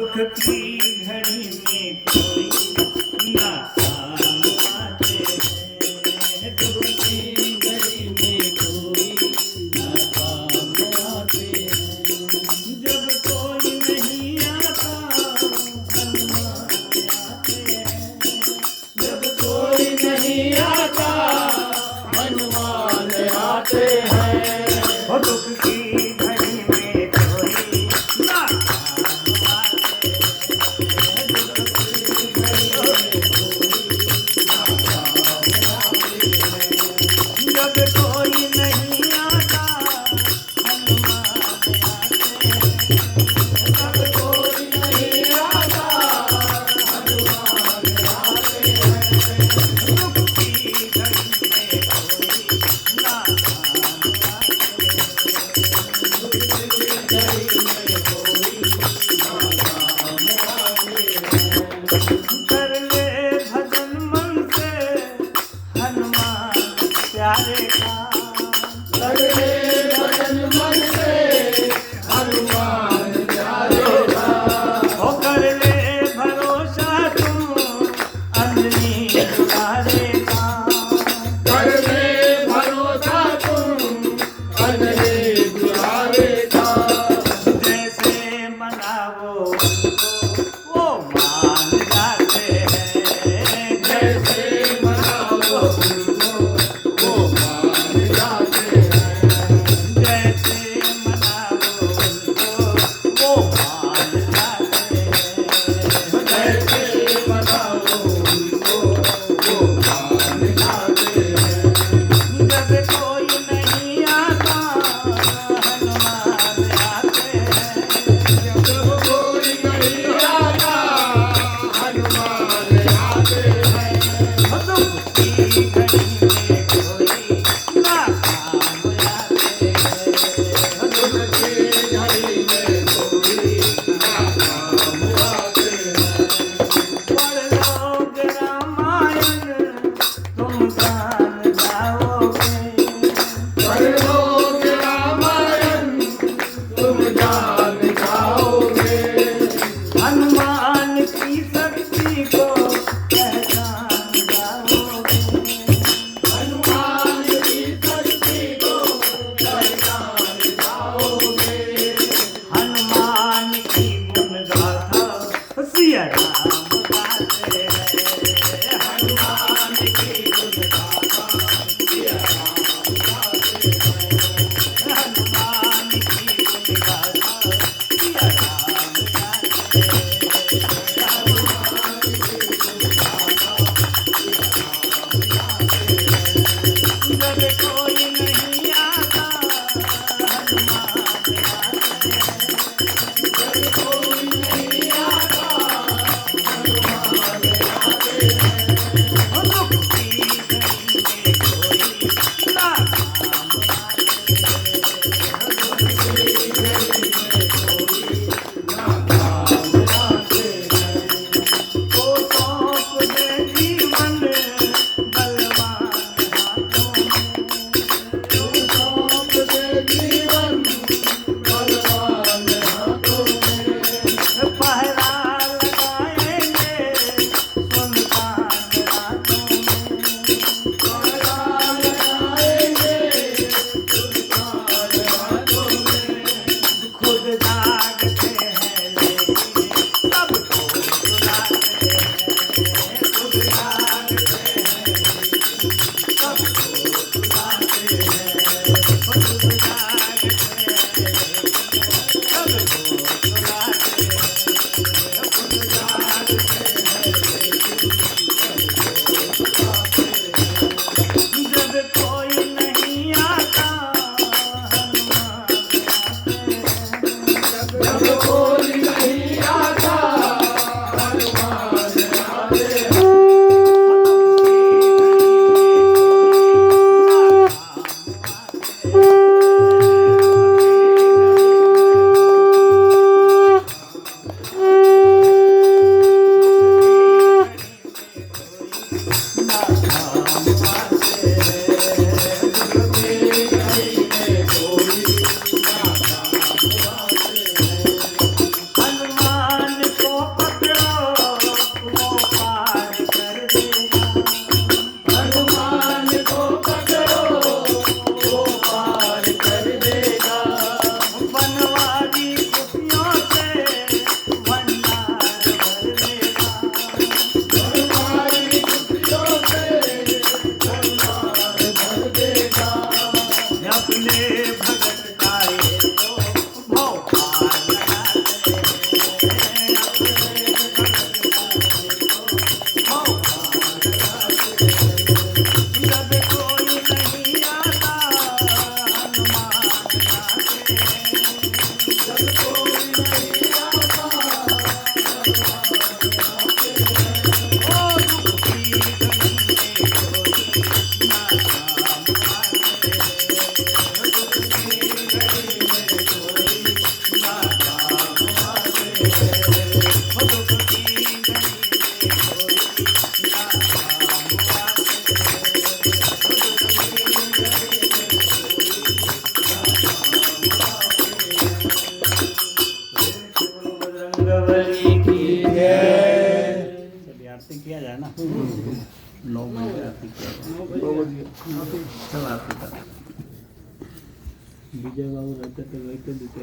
दुख की घड़ी में कोई ना काम आते हैं। दुख की घड़ी में कोई ना काम आते हैं। जब कोई नहीं आता हनुमान आते हैं। जब कोई नहीं आता हनुमान आते हैं। और दुख की घड़ी में कोई ना जब कोई नहीं आता हनुमान आते हैं। जब कोई नहीं आता हनुमान आते हैं। दुख की घड़ी में कोई ना काम आते हैं। दुख की घड़ी में कोई ना काम आते हैं। कर ले भजन मन से हनुमान प्यारे का। कर ले भजन मन से हनुमान प्यारे का। हो कर ले भरोसा तुम अंजनी दुलारे का। कर ले भरोसा तुम अंजनी दुलारे का। जैसे मनावो उनको वो मान जाते हैं। जैसे मनावो उनको वो मान जाते हैं। जैसे मनावो उनको वो मान जाते हैं। जैसे मनावो उनको वो मान जाते हैं। जब कोई नहीं आता हनुमान आते हैं। जब कोई नहीं बजरंगबली की जय। चलिए आरती किया जाए ना 9 बजे आरती किया जाए चल आरती का विजय बाबू रहते थे वही तो देते